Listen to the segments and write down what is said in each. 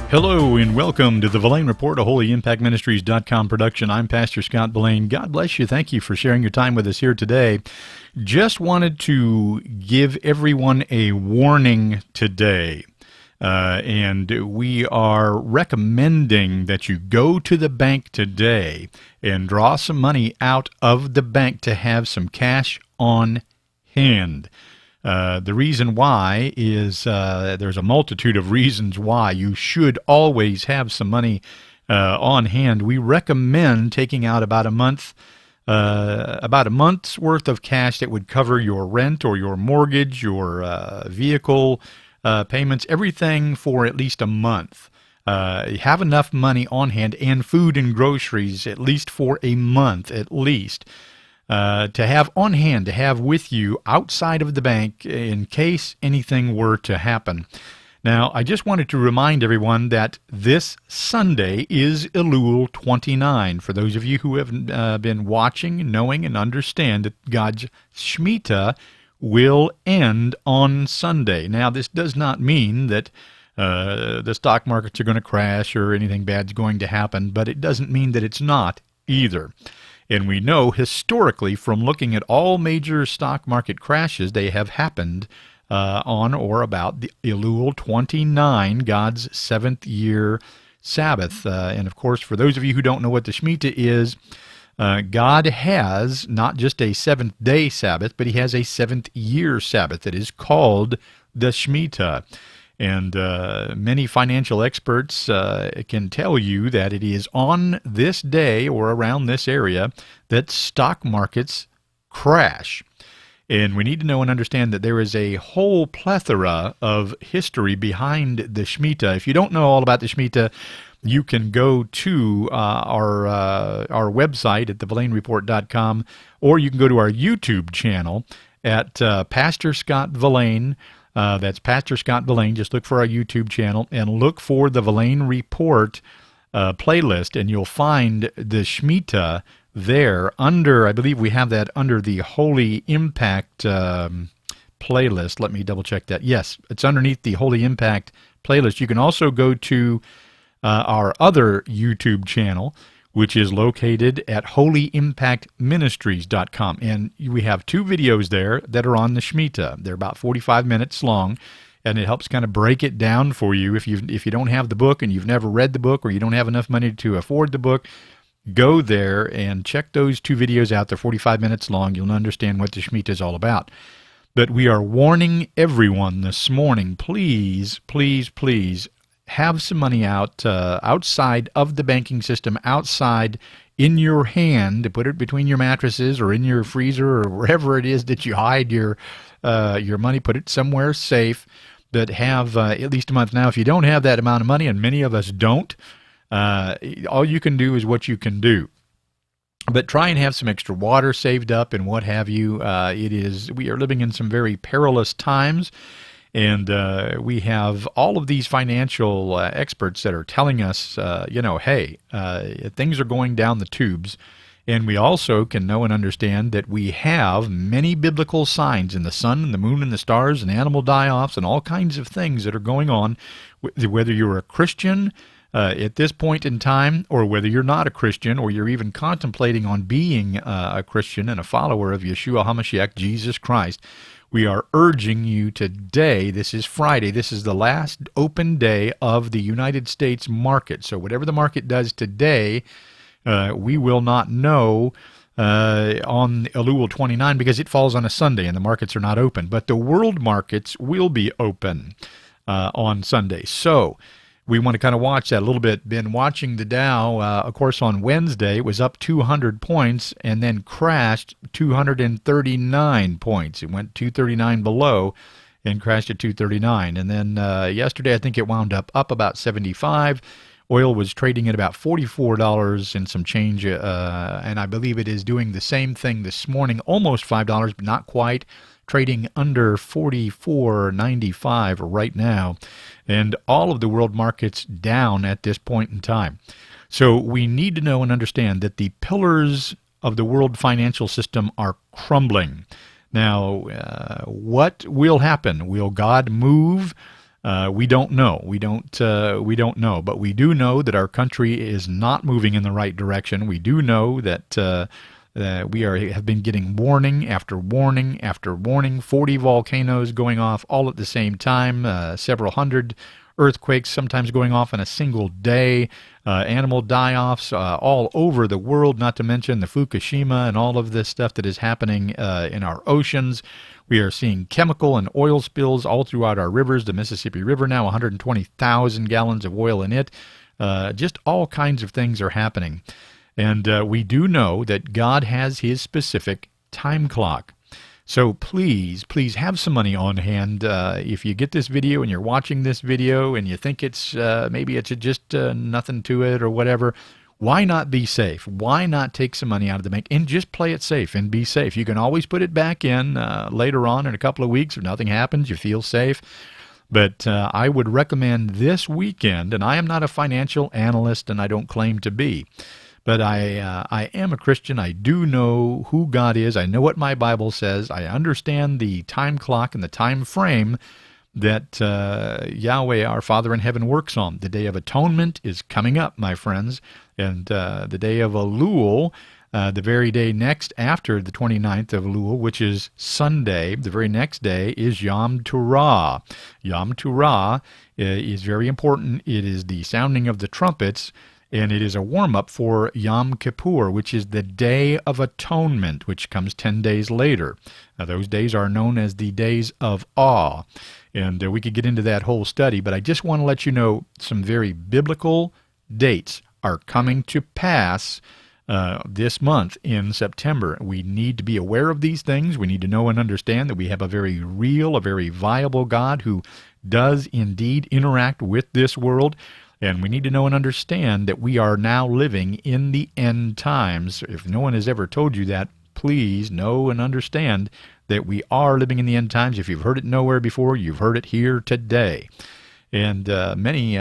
Hello and welcome to the Velain Report, a HolyImpactMinistries.com production. I'm Pastor Scott Velain. God bless you. Thank you for sharing your time with us here today. Just wanted to give everyone a warning today. And we are recommending that you go to the bank today and draw some money out of the bank to have some cash on hand. The reason why is there's a multitude of reasons why you should always have some money on hand. We recommend taking out about a month's worth of cash that would cover your rent or your mortgage, your vehicle payments, everything for at least a month. Have enough money on hand and food and groceries at least for a month at least. To have on hand, to have with you outside of the bank in case anything were to happen. Now, I just wanted to remind everyone that this Sunday is ELUL 29. For those of you who have been watching, knowing, and understand that God's Schmita will end on Sunday. Now, this does not mean that the stock markets are going to crash or anything bad's going to happen, but it doesn't mean that it's not either. And we know historically from looking at all major stock market crashes, they have happened on or about the ELUL 29, God's seventh year Sabbath. And of course, for those of you who don't know what the Schmita is, God has not just a seventh-day Sabbath, but he has a seventh-year Sabbath that is called the Schmita. And many financial experts can tell you that it is on this day or around this area that stock markets crash. And we need to know and understand that there is a whole plethora of history behind the Schmita. If you don't know all about the Schmita, you can go to our website at thevelainreport.com, or you can go to our YouTube channel at Pastor Scott Velain. That's Pastor Scott Velain. Just look for our YouTube channel and look for the Velain Report playlist, and you'll find the Schmita there under, I believe we have that under the Holy Impact playlist. Let me double check that. Yes, it's underneath the Holy Impact playlist. You can also go to our other YouTube channel, which is located at HolyImpactMinistries.com. And we have two videos there that are on the Schmita. They're about 45 minutes long, and it helps kind of break it down for you. If you don't have the book and you've never read the book, or you don't have enough money to afford the book, go there and check those two videos out. They're 45 minutes long. You'll understand what the Schmita is all about. But we are warning everyone this morning, please, please, please, have some money outside of the banking system, outside in your hand, to put it between your mattresses or in your freezer or wherever it is that you hide your money. Put it somewhere safe that have at least a month. Now, if you don't have that amount of money, and many of us don't, all you can do is what you can do. But try and have some extra water saved up and what have you. We are living in some very perilous times. And we have all of these financial experts that are telling us, hey, things are going down the tubes. And we also can know and understand that we have many biblical signs in the sun and the moon and the stars and animal die-offs and all kinds of things that are going on, whether you're a Christian at this point in time, or whether you're not a Christian, or you're even contemplating on being a Christian and a follower of Yeshua HaMashiach, Jesus Christ. We are urging you today, this is Friday, this is the last open day of the United States market. So whatever the market does today, we will not know on ELUL 29 because it falls on a Sunday and the markets are not open. But the world markets will be open on Sunday. So we want to kind of watch that a little bit. Been watching the Dow, of course, on Wednesday. It was up 200 points and then crashed 239 points. It went 239 below and crashed at 239. And then yesterday, I think it wound up about 75. Oil was trading at about $44 and some change, and I believe it is doing the same thing this morning, almost $5, but not quite, trading under $44.95 right now, and all of the world markets down at this point in time. So we need to know and understand that the pillars of the world financial system are crumbling. Now, what will happen? Will God move We don't know. We don't know. But we do know that our country is not moving in the right direction. We do know that have been getting warning after warning after warning. 40 volcanoes going off all at the same time. Several hundred earthquakes sometimes going off in a single day. Animal die-offs all over the world. Not to mention the Fukushima and all of this stuff that is happening in our oceans. We are seeing chemical and oil spills all throughout our rivers. The Mississippi River now, 120,000 gallons of oil in it. Just all kinds of things are happening. And we do know that God has his specific time clock. So please have some money on hand. If you get this video and you're watching this video and you think it's maybe it's just nothing to it or whatever, why not be safe? Why not take some money out of the bank and just play it safe and be safe? You can always put it back in later on in a couple of weeks if nothing happens, you feel safe. But I would recommend this weekend, and I am not a financial analyst and I don't claim to be, but I am a Christian. I do know who God is. I know what my Bible says. I understand the time clock and the time frame that Yahweh, our Father in heaven, works on. The Day of Atonement is coming up, my friends, and the Day of ELUL, the very day next after the 29th of ELUL, which is Sunday, the very next day is Yom Teruah. Yom Teruah is very important. It is the sounding of the trumpets, and it is a warm-up for Yom Kippur, which is the Day of Atonement, which comes 10 days later. Now, those days are known as the Days of Awe, and we could get into that whole study, but I just want to let you know some very biblical dates are coming to pass this month in September. We need to be aware of these things. We need to know and understand that we have a very real, a very viable God who does indeed interact with this world. And we need to know and understand that we are now living in the end times. If no one has ever told you that, please know and understand that we are living in the end times. If you've heard it nowhere before, you've heard it here today. And many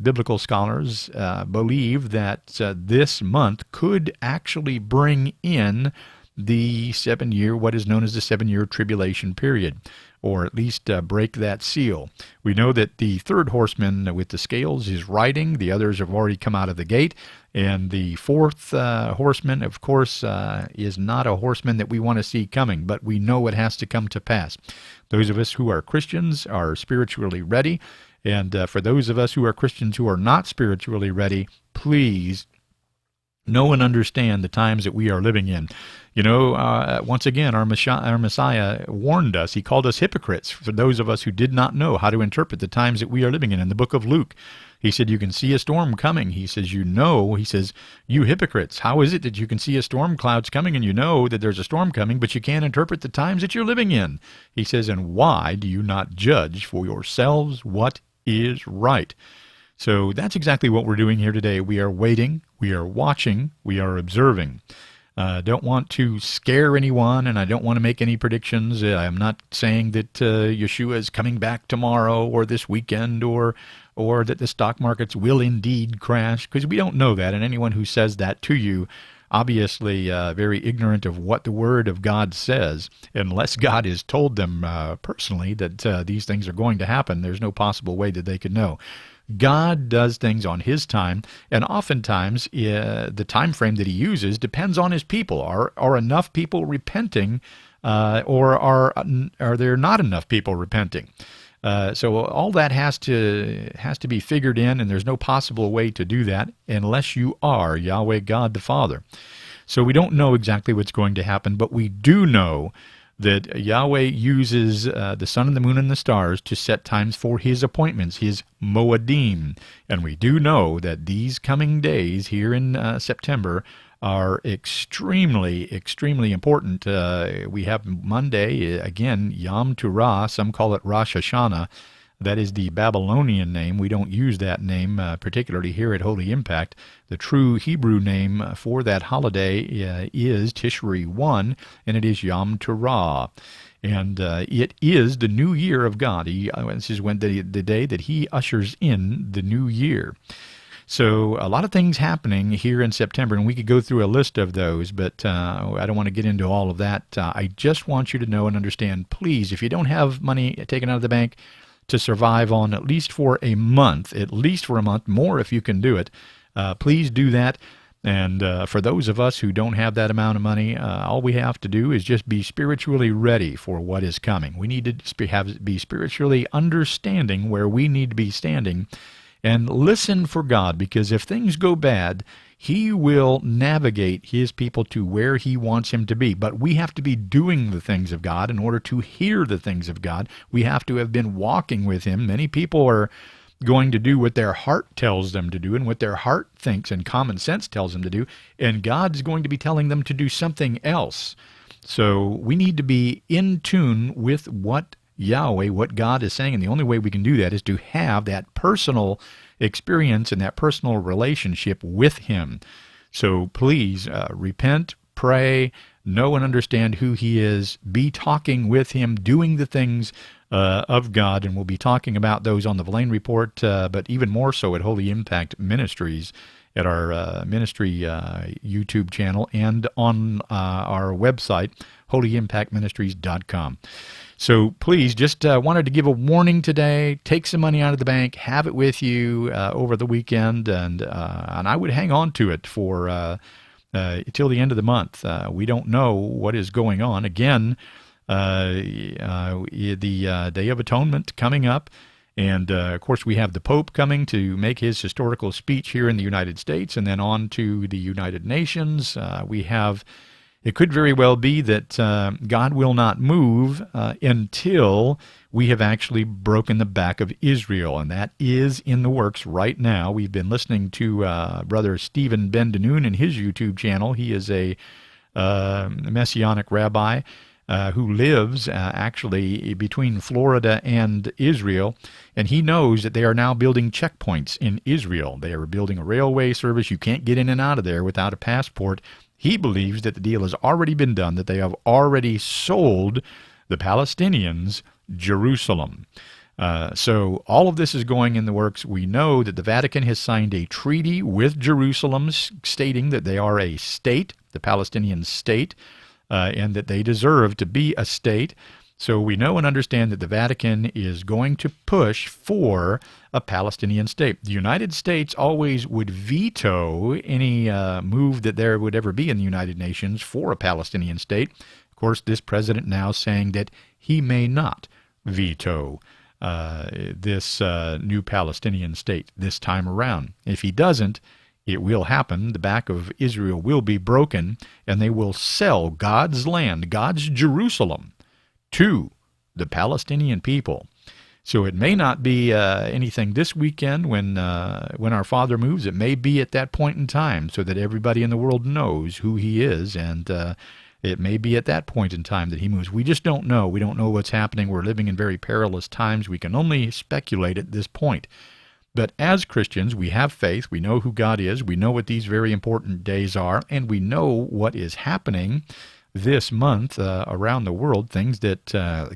biblical scholars believe that this month could actually bring in the 7-year, what is known as the 7-year tribulation period, or at least break that seal. We know that the third horseman with the scales is riding. The others have already come out of the gate. And the fourth horseman, of course, is not a horseman that we want to see coming, but we know it has to come to pass. Those of us who are Christians are spiritually ready. And for those of us who are Christians who are not spiritually ready, please know and understand the times that we are living in. You know, once again, our Messiah warned us. He called us hypocrites for those of us who did not know how to interpret the times that we are living in. In the book of Luke, he said, you can see a storm coming. He says, he says, you hypocrites, how is it that you can see a storm clouds coming and you know that there's a storm coming, but you can't interpret the times that you're living in? He says, and why do you not judge for yourselves what is right? So that's exactly what we're doing here today. We are waiting, we are watching, we are observing. Don't want to scare anyone, and I don't want to make any predictions. I'm not saying that Yeshua is coming back tomorrow or this weekend or that the stock markets will indeed crash, because we don't know that, and anyone who says that to you, obviously very ignorant of what the Word of God says. Unless God has told them personally that these things are going to happen, there's no possible way that they could know. God does things on his time, and oftentimes the time frame that he uses depends on his people. Are enough people repenting, or are there not enough people repenting? So all that has to be figured in, and there's no possible way to do that unless you are Yahweh God the Father. So we don't know exactly what's going to happen, but we do know that Yahweh uses the sun and the moon and the stars to set times for his appointments, his moedim. And we do know that these coming days here in September are extremely, extremely important. We have Monday, again, Yom Teruah. Some call it Rosh Hashanah. That is the Babylonian name. We don't use that name particularly here at Holy Impact. The true Hebrew name for that holiday is Tishri 1, and it is Yom Teruah. And it is the new year of God. This is when the day that he ushers in the new year. So a lot of things happening here in September, and we could go through a list of those, but I don't want to get into all of that. I just want you to know and understand, please, if you don't have money taken out of the bank, to survive on at least for a month, more if you can do it. Please do that. And for those of us who don't have that amount of money, all we have to do is just be spiritually ready for what is coming. We need to be spiritually understanding where we need to be standing and listen for God, because if things go bad, He will navigate His people to where He wants Him to be. But we have to be doing the things of God in order to hear the things of God. We have to have been walking with Him. Many people are going to do what their heart tells them to do and what their heart thinks and common sense tells them to do, and God's going to be telling them to do something else. So we need to be in tune with what God is saying, and the only way we can do that is to have that personal experience and that personal relationship with Him. So please repent, pray, know and understand who He is, be talking with Him, doing the things of God, and we'll be talking about those on the Velain Report, but even more so at Holy Impact Ministries, at our ministry YouTube channel, and on our website, holyimpactministries.com. So please, just wanted to give a warning today. Take some money out of the bank, have it with you over the weekend, and I would hang on to it for till the end of the month. We don't know what is going on. Again, the Day of Atonement coming up, and of course we have the Pope coming to make his historical speech here in the United States, and then on to the United Nations. It could very well be that God will not move until we have actually broken the back of Israel, and that is in the works right now. We've been listening to Brother Stephen Ben-Danoon in his YouTube channel. He is a Messianic rabbi who lives actually between Florida and Israel, and he knows that they are now building checkpoints in Israel. They are building a railway service. You can't get in and out of there without a passport. He believes that the deal has already been done, that they have already sold the Palestinians Jerusalem. So all of this is going in the works. We know that the Vatican has signed a treaty with Jerusalem stating that they are a state, the Palestinian state, and that they deserve to be a state. So we know and understand that the Vatican is going to push for a Palestinian state. The United States always would veto any move that there would ever be in the United Nations for a Palestinian state. Of course, this president now saying that he may not veto this new Palestinian state this time around. If he doesn't, it will happen. The back of Israel will be broken, and they will sell God's land, God's Jerusalem, to the Palestinian people. So it may not be anything this weekend when our Father moves. It may be at that point in time, so that everybody in the world knows who He is, and it may be at that point in time that He moves. We just don't know. We don't know what's happening. We're living in very perilous times. We can only speculate at this point. But as Christians, we have faith. We know who God is. We know what these very important days are, and we know what is happening this month around the world, things that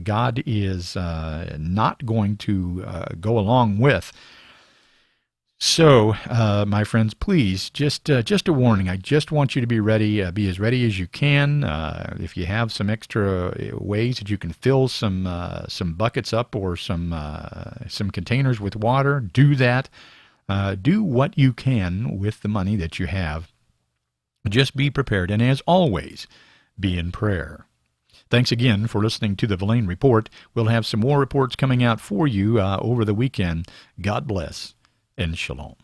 God is not going to go along with. So, my friends, please, just a warning. I just want you to be ready. Be as ready as you can. If you have some extra ways that you can fill some buckets up or some containers with water, do that. Do what you can with the money that you have. Just be prepared, and as always, be in prayer. Thanks again for listening to the Velain Report. We'll have some more reports coming out for you over the weekend. God bless and shalom.